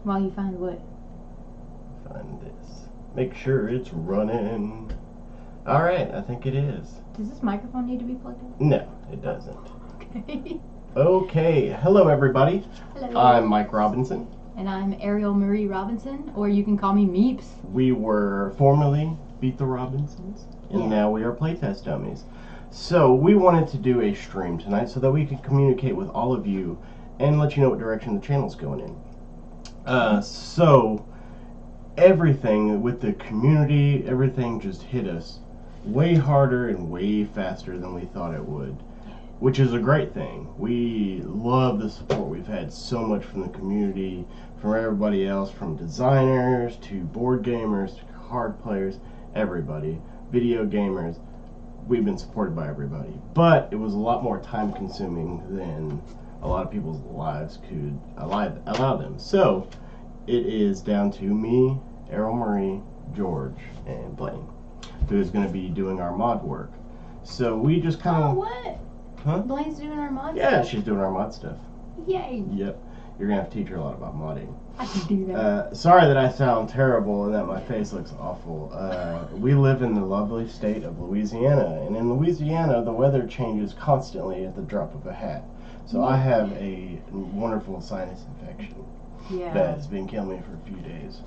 While you find what? Find this. Make sure it's running. Alright, I think it is. Does this microphone need to be plugged in? No, it doesn't. Okay. Okay, hello everybody. Hello. I'm Mike Robinson. And I'm Ariel Marie Robinson, or you can call me Meeps. We were formerly Beat the Robinsons, and now we are Playtest Dummies. So we wanted to do a stream tonight so that we could communicate with all of you and let you know what direction the channel's going in. So everything with the community, everything just hit us way harder and way faster than we thought it would, which is a great thing. We love the support we've had so much from the community, from everybody else, from designers to board gamers to card players, everybody, video gamers. We've been supported by everybody, but it was a lot more time consuming than a lot of people's lives could allow them. So it is down to me, Errol Marie, George, and Blaine, who is going to be doing our mod work. So we just kind of... Oh, what? Huh? Blaine's doing our mod Yeah, stuff? she's doing our mod stuff. Yay. Yep. You're going to have to teach her a lot about modding. I can do that. Sorry that I sound terrible and that my face looks awful. We live in the lovely state of Louisiana, and in Louisiana the weather changes constantly at the drop of a hat. So I have a wonderful sinus infection that's been killing me for a few days.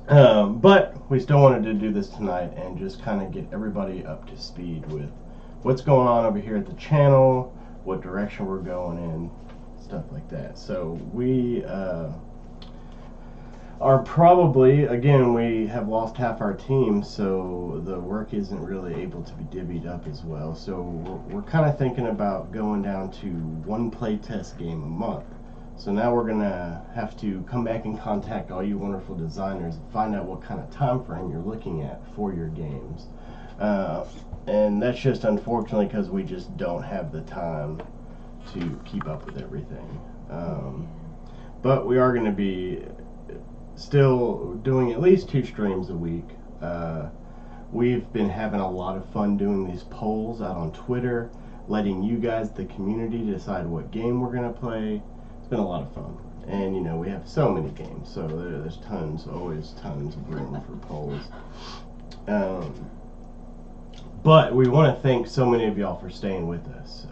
But we still wanted to do this tonight and just kind of get everybody up to speed with what's going on over here at the channel, what direction we're going in, stuff like that. So we are probably, again, we have lost half our team, so the work isn't really able to be divvied up as well. So we're kind of thinking about going down to one playtest game a month. So now we're gonna have to come back and contact all you wonderful designers and find out what kind of time frame you're looking at for your games. And that's just unfortunately because we just don't have the time to keep up with everything. But we are going to be still doing at least 2 streams a week. We've been having a lot of fun doing these polls out on Twitter, letting you guys, the community, decide what game we're going to play. It's been a lot of fun. And, you know, we have so many games, so there's always tons of room for polls. But we want to thank so many of y'all for staying with us.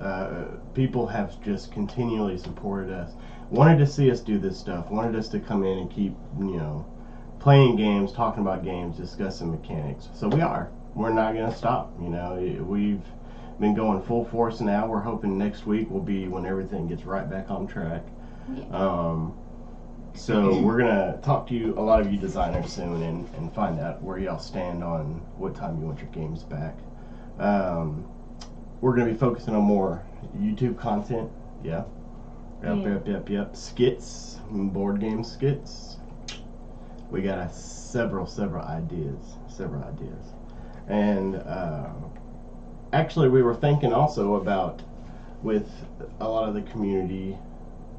People have just continually supported us, wanted to see us do this stuff, wanted us to come in and keep, you know, playing games, talking about games, discussing mechanics. So we're not going to stop. You know, we've been going full force now. We're hoping next week will be when everything gets right back on track. So we're going to talk to you, a lot of you designers soon, and find out where y'all stand on what time you want your games back. We're going to be focusing on more YouTube content. Yep. Skits, board game skits. We got several ideas. And actually we were thinking also about, with a lot of the community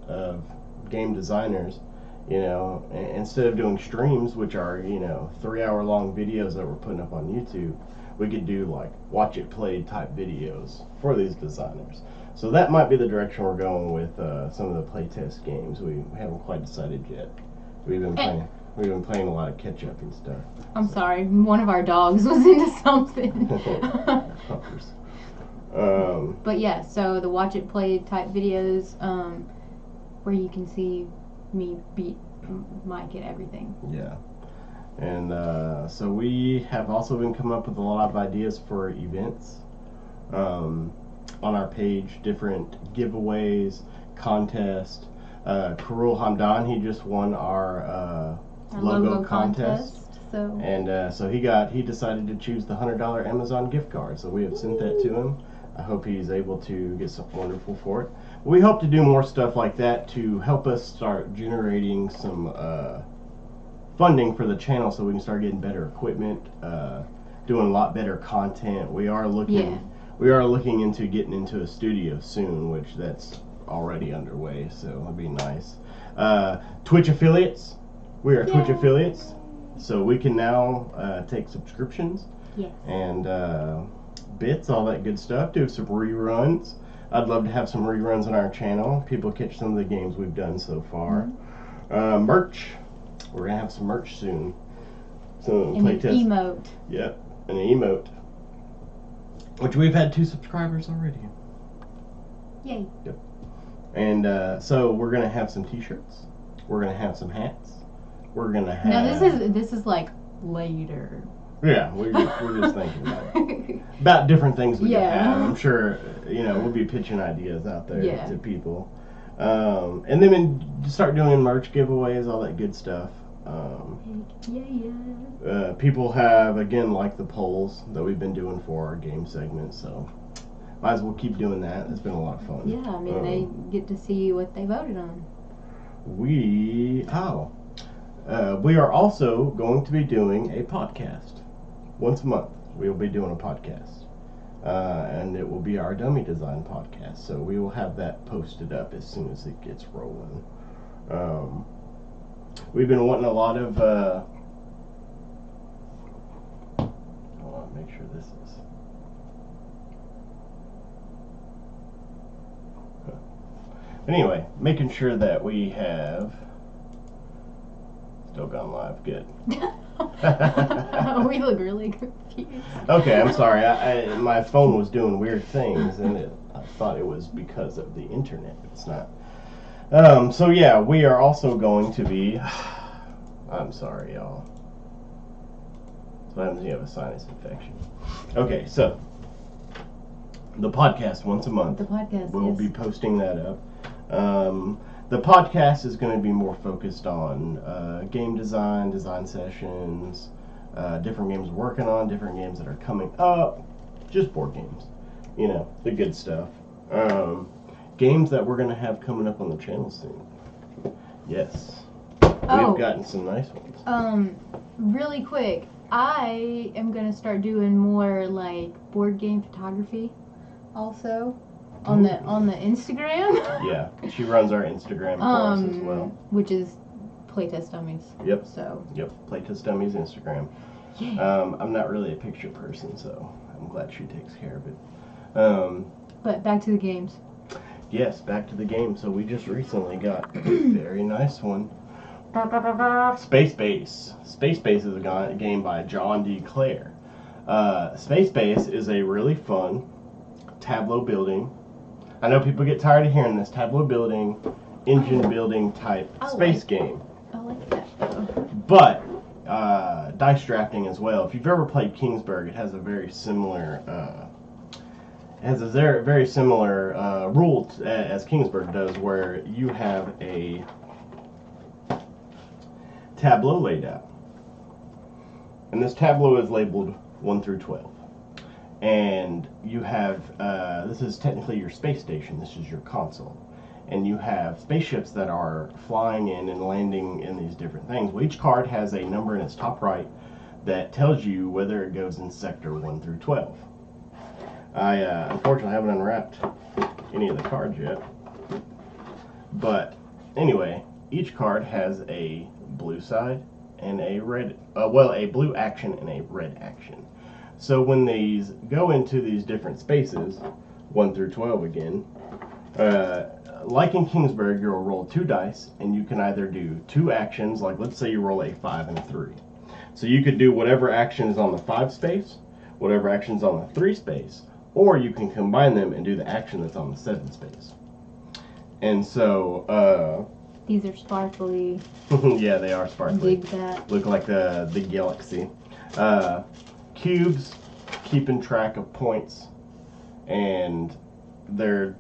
of game designers, you know, instead of doing streams, which are, you know, 3-hour-long videos that we're putting up on YouTube, we could do like watch it played type videos for these designers. So that might be the direction we're going with some of the playtest games. We haven't quite decided yet. We've been playing a lot of catch up and stuff. I'm sorry, one of our dogs was into something. But yeah, so the watch it played type videos, where you can see me beat Mike at everything. Yeah. And so we have also been coming up with a lot of ideas for events on our page, different giveaways, contests. Karul Hamdan, he just won our logo contest. So he decided to choose the $100 Amazon gift card. So we have sent that to him. I hope he's able to get something wonderful for it. We hope to do more stuff like that to help us start generating some funding for the channel, so we can start getting better equipment, doing a lot better content. We are looking into getting into a studio soon, which that's already underway, so it'll be nice. Twitch affiliates. We are Twitch affiliates, so we can now take subscriptions and bits, all that good stuff. Do some reruns. I'd love to have some reruns on our channel. People catch some of the games we've done so far. Merch. We're gonna have some merch soon. So And an emote. Yep, and an emote. Which we've had 2 subscribers already. Yay. Yep. And so we're gonna have some T-shirts. We're gonna have some hats. We're gonna have. Now this is like later. Yeah, we're just thinking about different things we could have. I'm sure we'll be pitching ideas out there to people, and then start doing merch giveaways, all that good stuff. People have again liked the polls that we've been doing for our game segments, so might as well keep doing that. It's been a lot of fun. Yeah, I mean they get to see what they voted on. We are also going to be doing a podcast. Once a month, we'll be doing a podcast, and it will be our dummy design podcast. So we will have that posted up as soon as it gets rolling. We've been wanting a lot of. Hold on, make sure this is. Anyway, making sure that we have. Still gone live. Good. We look really confused. Okay, I'm sorry. My phone was doing weird things, and I thought it was because of the internet. It's not. So yeah, we are also going to be. I'm sorry, y'all. So what happens when you have a sinus infection? Okay, so the podcast once a month. The podcast. We'll be posting that up. The podcast is going to be more focused on game design sessions, different games we're working on, different games that are coming up, just board games, the good stuff. Games that we're going to have coming up on the channel soon. Yes. We've gotten some nice ones. Really quick, I am going to start doing more like board game photography also. On the Instagram. Yeah, she runs our Instagram for us as well. Which is Playtest Dummies. Yep. So. Yep, Playtest Dummies Instagram. Yeah. I'm not really a picture person, so I'm glad she takes care of it. But back to the games. Yes, back to the game. So we just recently got a very nice one. Space Base. Space Base is a game by John D. Clare. Space Base is a really fun tableau building. I know people get tired of hearing this tableau building, engine building type space game. I like that though. But dice drafting as well. If you've ever played Kingsburg, it has a very similar rule as Kingsburg does, where you have a tableau laid out, and this tableau is labeled 1 through 12. And you have, this is technically your space station, this is your console. And you have spaceships that are flying in and landing in these different things. Well, each card has a number in its top right that tells you whether it goes in sector 1 through 12. I unfortunately haven't unwrapped any of the cards yet. But anyway, each card has a blue side and a red, a blue action and a red action. So when these go into these different spaces, 1 through 12 again, like in Kingsburg, you'll roll 2 dice, and you can either do 2 actions, like let's say you roll a 5 and a 3. So you could do whatever action is on the 5 space, whatever action is on the 3 space, or you can combine them and do the action that's on the 7 space. And so, these are sparkly. yeah, they are sparkly. Dig that. Look like the galaxy. Cubes, keeping track of points, and they're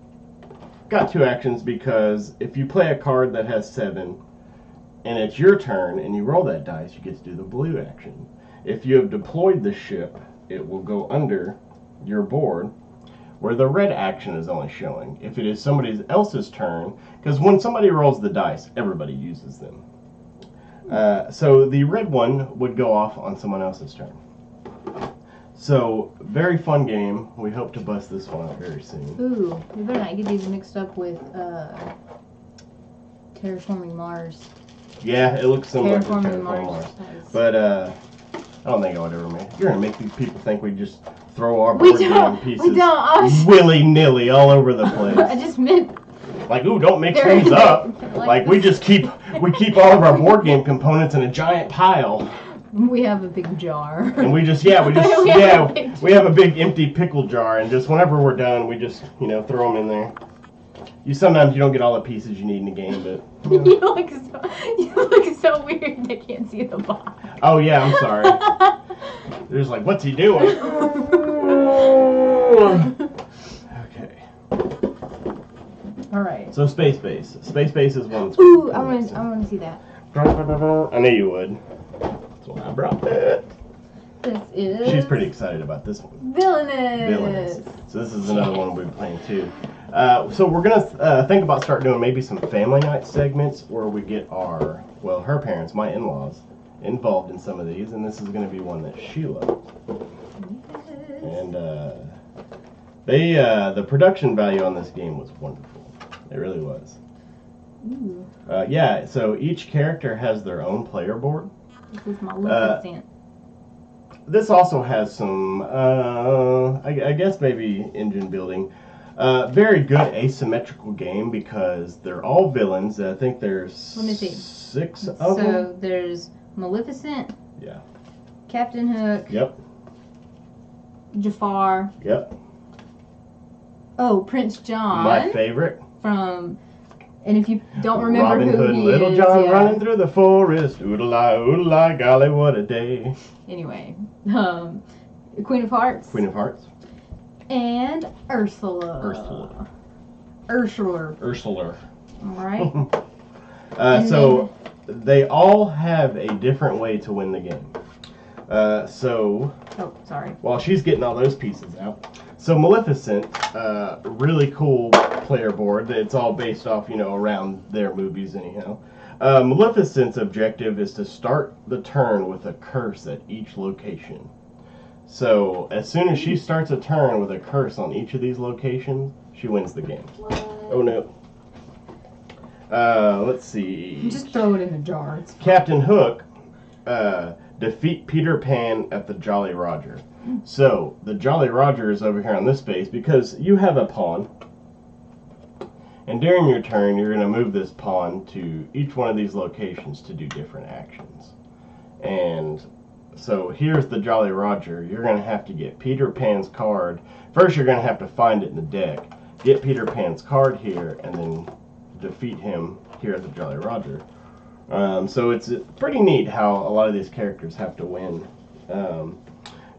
got 2 actions because if you play a card that has 7 and it's your turn and you roll that dice, you get to do the blue action. If you have deployed the ship, it will go under your board where the red action is only showing. If it is somebody else's turn, because when somebody rolls the dice, everybody uses them. So the red one would go off on someone else's turn. So, very fun game. We hope to bust this one out very soon. Ooh, we better not get these mixed up with Terraforming Mars. Yeah, it looks similar to Terraforming Terraforming Mars. Mars. But I don't think I would ever make. You're gonna make these people think we just throw our board game pieces willy-nilly all over the place. I just meant. Like, ooh, don't mix things up. Like we just keep we keep all of our board game components in a giant pile. We have a big jar. And we have a big empty pickle jar, and just whenever we're done, we just, throw them in there. Sometimes you don't get all the pieces you need in the game, but you look so weird. They can't see the box. Oh yeah, I'm sorry. They're just like, what's he doing? Okay. All right. So Space Base. Space Base is one. Ooh, I want to see that. I knew you would. That's why I brought it. This is. She's pretty excited about this one. Villainous. So this is another one we'll be playing too. So we're gonna think about start doing maybe some family night segments where we get her parents, my in-laws, involved in some of these, and this is gonna be one that she loves. Yes. And the production value on this game was wonderful. It really was. Ooh. Yeah. So each character has their own player board. This is Maleficent. This also has some, I guess maybe engine building. Very good asymmetrical game because they're all villains. I think there's Let me see. 6 of them. So there's Maleficent. Yeah. Captain Hook. Yep. Jafar. Yep. Oh, Prince John. My favorite. And if you don't remember Robin who Hood he and Little is, John yeah. running through the forest. Oodle-eye, golly, what a day. Anyway, Queen of Hearts. Queen of Hearts. And Ursula. Ursula. All right. So they all have a different way to win the game. Oh, sorry. While she's getting all those pieces out. So Maleficent, really cool player board. It's all based off, around their movies anyhow. Maleficent's objective is to start the turn with a curse at each location. So as soon as she starts a turn with a curse on each of these locations, she wins the game. What? Oh no. Let's see. Just throw it in the jar. It's fine. Captain Hook, defeat Peter Pan at the Jolly Roger. So the Jolly Roger is over here on this base because you have a pawn. And during your turn, you're going to move this pawn to each one of these locations to do different actions. And so here's the Jolly Roger. You're going to have to get Peter Pan's card. First, you're going to have to find it in the deck. Get Peter Pan's card here, and then defeat him here at the Jolly Roger. So it's pretty neat how a lot of these characters have to win.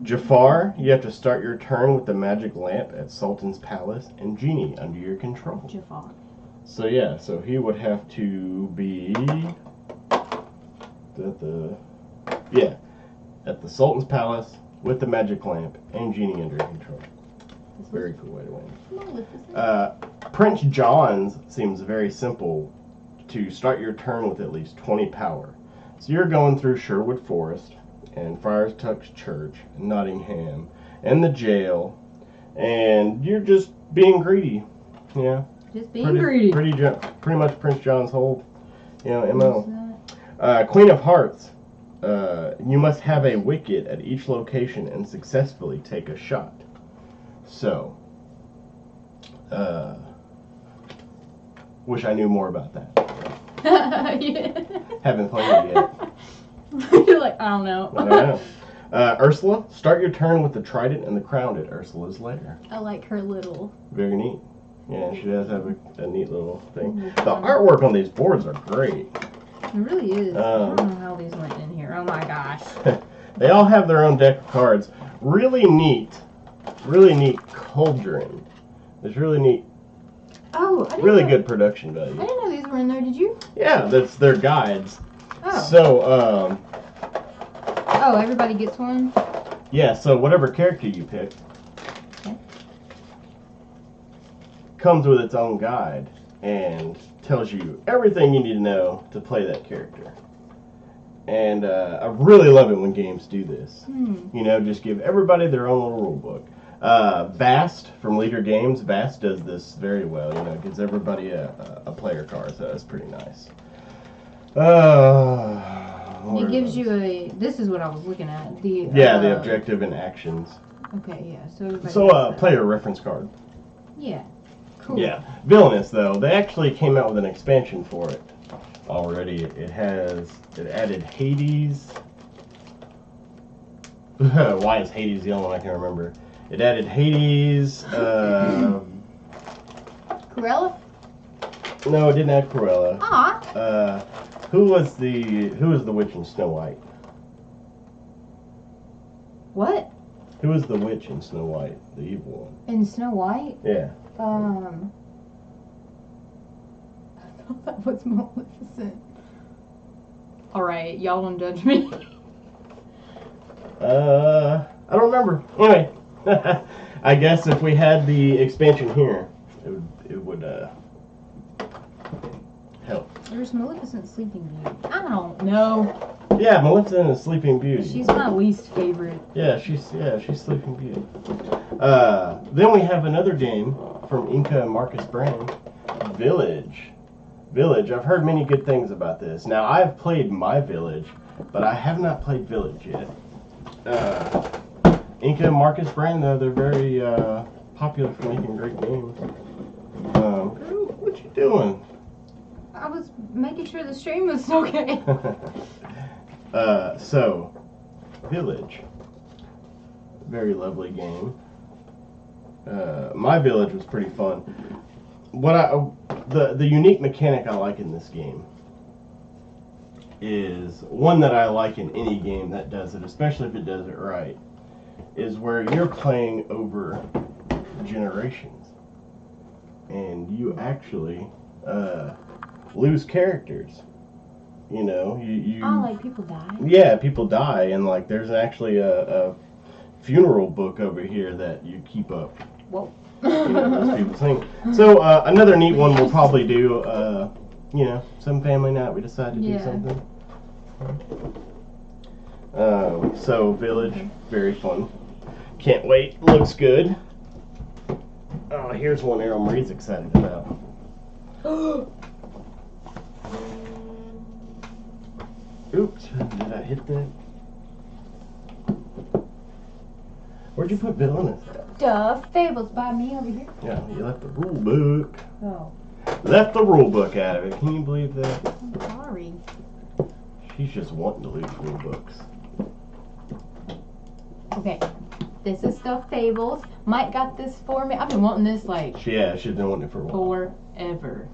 Jafar, you have to start your turn with the magic lamp at Sultan's Palace and Genie under your control. Jafar. So yeah, so he would have to be at the Sultan's Palace with the magic lamp and Genie under your control. Very cool way to win. Prince John's seems very simple to start your turn with at least 20 power. So you're going through Sherwood Forest and Friars Tuck Church, Nottingham, and the jail, and you're just being greedy. Yeah. Just being greedy. Pretty much Prince John's whole, MO. Queen of Hearts. You must have a wicket at each location and successfully take a shot. So, wish I knew more about that. Yeah. Haven't played it yet. You're like, I don't know. I don't know. Ursula, start your turn with the trident and the crown at Ursula's lair. I like her little. Very neat. Yeah, she does have a neat little thing. The artwork on these boards are great. It really is. I don't know how these went in here. Oh my gosh. They all have their own deck of cards. Really neat cauldron. It's really neat. Oh, really good production value. I didn't know these were in there. Did you? Yeah, that's their guides. Oh. So, oh, everybody gets one? Yeah, so whatever character you pick okay. comes with its own guide and tells you everything you need to know to play that character. And I really love it when games do this. Just give everybody their own little rule book. Vast from Leader Games, Vast does this very well. Gives everybody a player card, so that's pretty nice. It gives you this is what I was looking at. The objective and actions. Okay, yeah. So player reference card. Yeah. Cool. Yeah. Villainous, though, they actually came out with an expansion for it. already. It added Hades. Why is Hades the only one I can remember? It added Hades. Cruella? No, it didn't add Cruella. Ah. Who was the witch in Snow White? What? Who was the witch in Snow White? The evil one. In Snow White? Yeah. I thought that was Maleficent. Alright, y'all won't judge me. I don't remember. Anyway, I guess if we had the expansion here, it would help. There's Maleficent Sleeping Beauty. I don't know. Yeah, Maleficent is Sleeping Beauty. She's my least favorite. Yeah, she's Sleeping Beauty. Then we have another game from Inca and Marcus Brand, Village. I've heard many good things about this. Now, I've played My Village, but I have not played Village yet. Inca and Marcus Brand, though, they're very popular for making great games. Girl, what you doing? I was making sure the stream was okay. So, Village. Very lovely game. My Village was pretty fun. The unique mechanic I like in this game is one that I like in any game that does it, especially if it does it right, is where you're playing over generations and you actually lose characters. You know, you Oh, like people die? yeah, people die, and like there's actually a funeral book over here that you keep up. Whoa. You know, those people sing. So another neat one we'll probably do. You know, some family night we decide to do something. So Village, very fun. Can't wait. Looks good. Oh, here's one Errol Marie's excited about. Oops, did I hit that? Where'd you put villainous at? Duh, Fables by me over here. Yeah, you left the rule book. Oh. Left the rule book out of it. Can you believe that? I'm sorry. She's just wanting to lose rule books. Okay. This is Stuffed Fables. Mike got this for me. I've been wanting this like Yeah, she's been wanting it for a while. forever.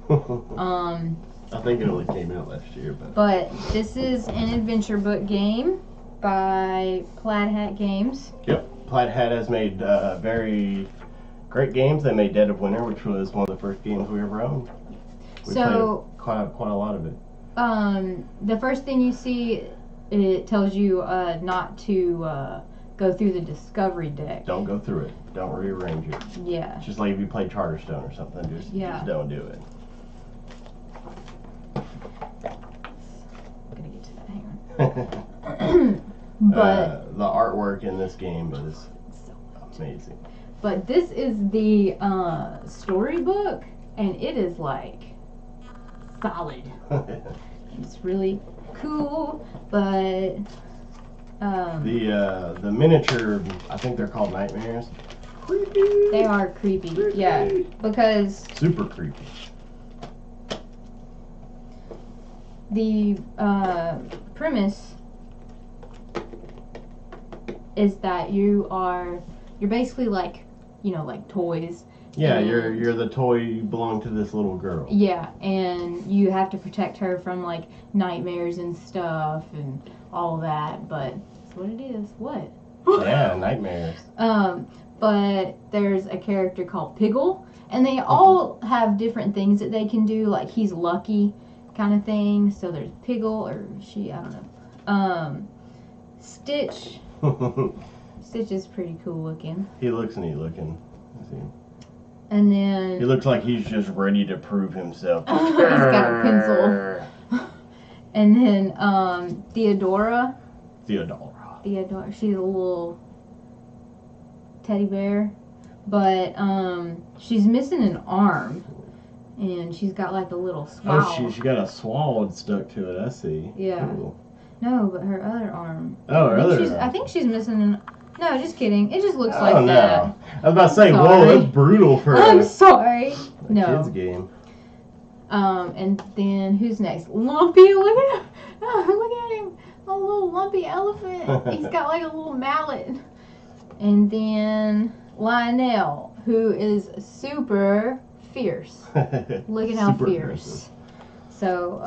I think it only came out last year, But this is an adventure book game by Plaid Hat Games. Yep, Plaid Hat has made very great games. They made Dead of Winter, which was one of the first games we ever owned. We played quite a lot of it. The first thing you see, it tells you not to go through the discovery deck. Don't go through it. Don't rearrange it. Yeah. It's just like if you play Charterstone or something. Just don't do it. I'm gonna get to that. Hang on. But the artwork in this game is amazing. But this is the storybook, and it is like solid. It's really cool, but the miniature, I think they're called nightmares. Creepy. They are creepy. Yeah, because super creepy. The premise is that you're basically like, you know, like toys. Yeah, you're the toy. You belong to this little girl. Yeah, and you have to protect her from like nightmares and stuff and all that. But that's what it is. What? Yeah, nightmares. But there's a character called Piggle, and they all have different things that they can do. Like he's lucky, kind of thing. So there's Piggle or she, I don't know. Stitch. Stitch is pretty cool looking. He looks neat looking. Let's see. And then he looks like he's just ready to prove himself. He's got a pencil. And then Theodora. She's a little teddy bear, but she's missing an arm, and she's got like a little swallow. Oh, she got a swallow stuck to it. I see. Yeah. Cool. No, but her other arm. Oh, her other arm. I think she's missing an. No, just kidding. It just looks like that. I was about to say, whoa, that's brutal for I'm sorry. a kid's game. And then who's next? Lumpy. Look at him. Look at him. A little lumpy elephant. He's got like a little mallet. And then Lionel, who is super fierce. Look at how Super fierce. aggressive. So,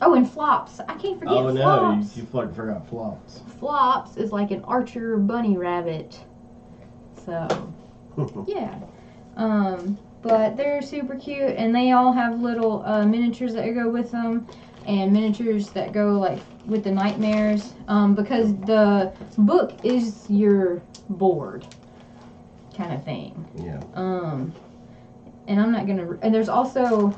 oh, and Flops. I can't forget Oh no, Flops. you forgot Flops. Flops is like an archer bunny rabbit. So, yeah. But they're super cute, and they all have little miniatures that go with them, and miniatures that go like with the nightmares. Because the book is your board, kind of thing. Yeah. And I'm not gonna. And there's also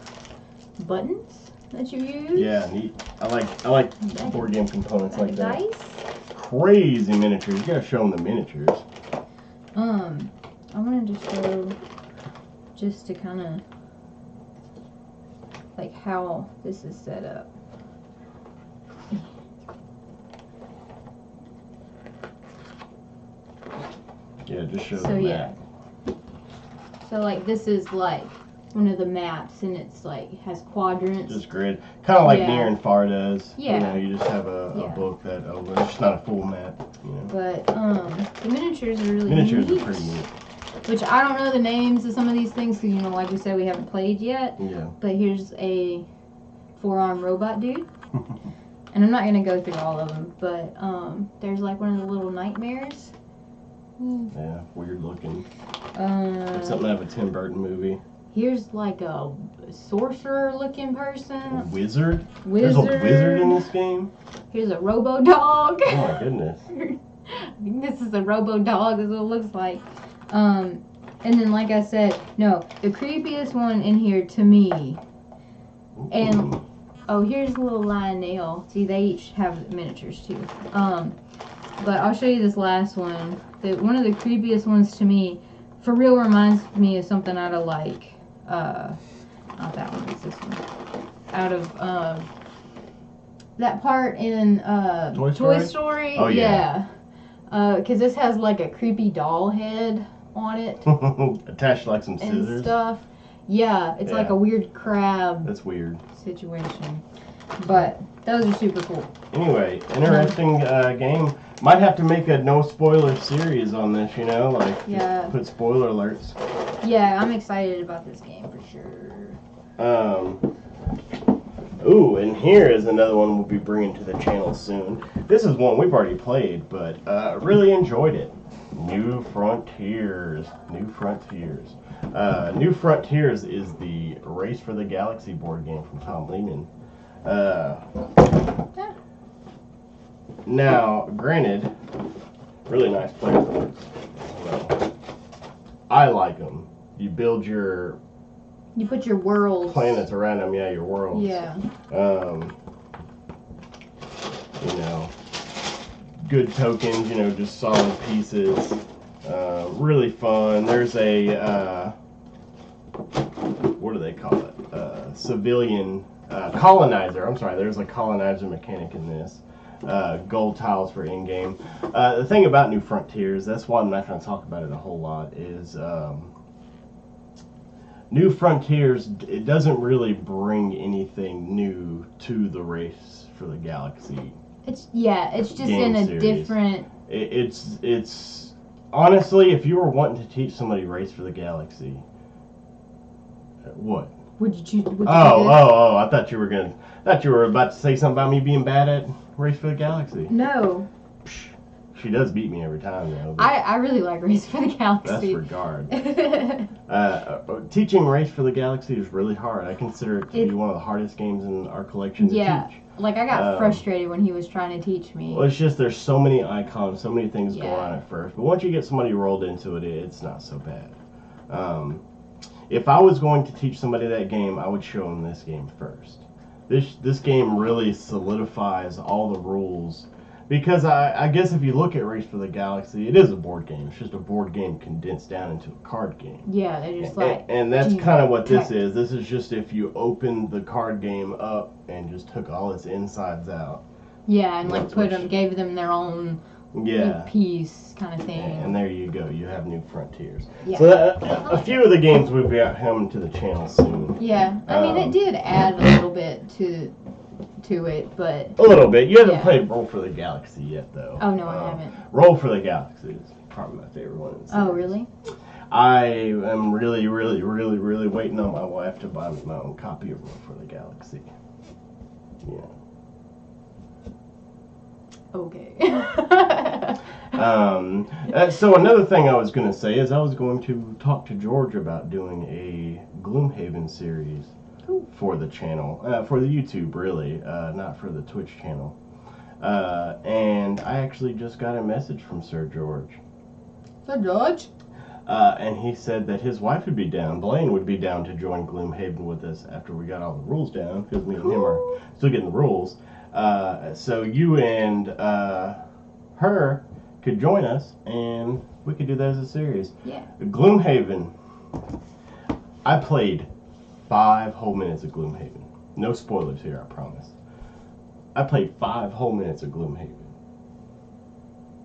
buttons that you use. Yeah, neat. I like board game components like that. Dice. Crazy miniatures. You gotta show them the miniatures. I wanted to show just to kind of like how this is set up. Yeah, just show So them yeah. So like this is like one of the maps, and it's like has quadrants. Just grid. Kind of like Yeah. Near and Far does. Yeah. You know, you just have a Yeah. book that opens. It's just not a full map. You know. But the miniatures are really Miniatures neat. are pretty neat. Which I don't know the names of some of these things because, you know, like we said, we haven't played yet. Yeah. But here's a 4-arm robot dude. And I'm not going to go through all of them. But there's like one of the little nightmares. Yeah, weird looking. Uh, Something out of a Tim Burton movie. here's like a sorcerer looking A person. wizard? Wizard. There's a wizard in this game? Here's a robo dog. Oh my goodness. I think this is a robo dog, is what it looks like. And then, like I said, no, the creepiest one in here to me. And Ooh. oh, here's a little Lionel. See, they each have miniatures too. But I'll show you this last one. One of the creepiest ones to me, for real, reminds me of something out of like, not that one, it's this one. Out of that part in Toy Story. Oh, yeah. Because this has like a creepy doll head on it Attached to like some and scissors. stuff. Yeah, it's like Yeah. a weird crab That's weird. situation. But those are super cool. Anyway, interesting game. Might have to make a no spoiler series on this, you know, like Yeah. put spoiler alerts. Yeah, I'm excited about this game for sure. Ooh, and here is another one we'll be bringing to the channel soon. This is one we've already played, but really enjoyed it. New Frontiers. New Frontiers. New Frontiers is the Race for the Galaxy board game from Tom Lehman. Now, granted, really nice player boards. Well, I like them. You build your You put your worlds. planets around them, yeah, your worlds. Yeah. You know, good tokens, you know, just solid pieces. Really fun. There's a, what do they call it? Civilian colonizer. I'm sorry, there's a colonizer mechanic in this. Gold tiles for in-game. The thing about New Frontiers, that's why I'm not going to talk about it a whole lot, is New Frontiers, it doesn't really bring anything new to the Race for the Galaxy. It's just Game in a series. different. It's honestly, if you were wanting to teach somebody Race for the Galaxy, what? Would you choose? Would you Oh! I thought you were about to say something about me being bad at Race for the Galaxy. No. Psh, she does beat me every time, though. I really like Race for the That's Galaxy. regard. Teaching Race for the Galaxy is really hard. I consider it to be one of the hardest games in our collection to teach. Like I got frustrated when he was trying to teach me. Well, it's just there's so many icons, so many things going Yeah. on at first. But once you get somebody rolled into it, it's not so bad. If I was going to teach somebody that game, I would show them this game first. This game really solidifies all the rules. Because I guess if you look at Race for the Galaxy, it is a board game. It's just a board game condensed down into a card game. Yeah, they're just like. And that's kind of what this is. This is just if you opened the card game up and just took all its insides out. Yeah, and like That's what gave them their own Yeah. peace kind of thing. And there you go. You have new frontiers. Yeah. So a few of the games will be coming to the channel soon. Yeah. I mean, it did add a little bit to it, but a little bit. You haven't played Roll for the Galaxy yet, though. Oh no, I haven't. Roll for the Galaxy is probably my favorite one. Oh really? I am really waiting on my wife to buy me my own copy of Roll for the Galaxy. Yeah. Okay. So another thing I was going to say is I was going to talk to George about doing a Gloomhaven series for the channel, for the YouTube really, not for the Twitch channel. And I actually just got a message from Sir George. Sir George? And he said that his wife would be down, Blaine would be down to join Gloomhaven with us after we got all the rules down, because me and him are still getting the rules. So you and her could join us, and we could do that as a series. Yeah. Gloomhaven. I played 5 whole minutes of Gloomhaven. No spoilers here, I promise. I played 5 whole minutes of Gloomhaven,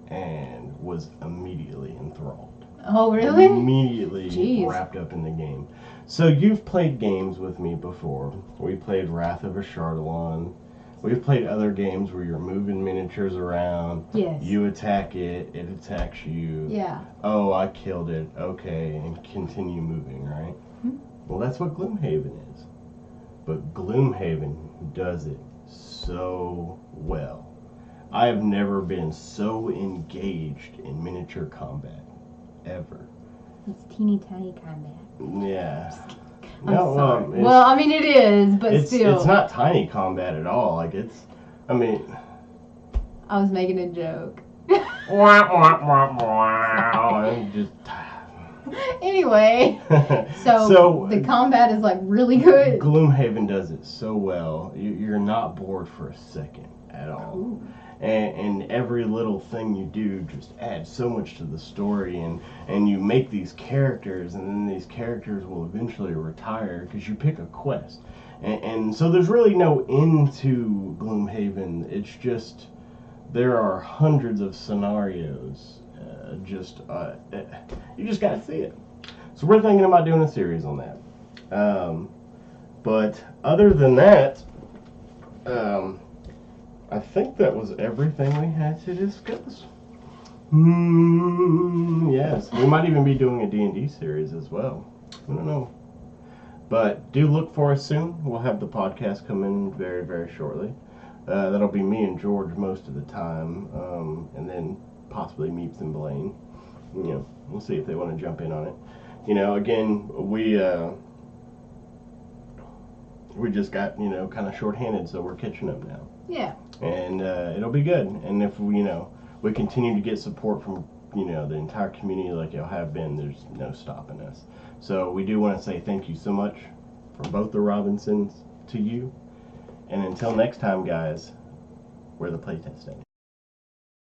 and was immediately enthralled. Oh, really? Immediately wrapped up in the game. So you've played games with me before. We played Wrath of Ashardalon. We've played other games where you're moving miniatures around. Yes. You attack it, it attacks you. Yeah. Oh, I killed it. Okay, and continue moving, right? Mm-hmm. Well, that's what Gloomhaven is. But Gloomhaven does it so well. I have never been so engaged in miniature combat. Ever. It's teeny tiny combat. Yeah. I'm sorry. Well, I mean it is, but still. It's not tiny combat at all. Like I was making a joke. Anyway, so the combat is like really good. Gloomhaven does it so well. You're not bored for a second at all. Ooh. And every little thing you do just adds so much to the story, and you make these characters, and then these characters will eventually retire because you pick a quest. And so there's really no end to Gloomhaven. It's just there are hundreds of scenarios. You just gotta see it. So we're thinking about doing a series on that. But other than that, I think that was everything we had to discuss. Yes, we might even be doing a D&D series as well. I don't know. But do look for us soon. We'll have the podcast come in very, very shortly. That'll be me and George most of the time, and then possibly Meeps and Blaine. We'll see if they want to jump in on it. Again, we just got, kind of shorthanded, so we're catching up now. Yeah. And it'll be good. And if we continue to get support from the entire community like y'all have been, there's no stopping us. So we do want to say thank you so much from both the Robinsons to you. And until next time, guys, we're the playtesting.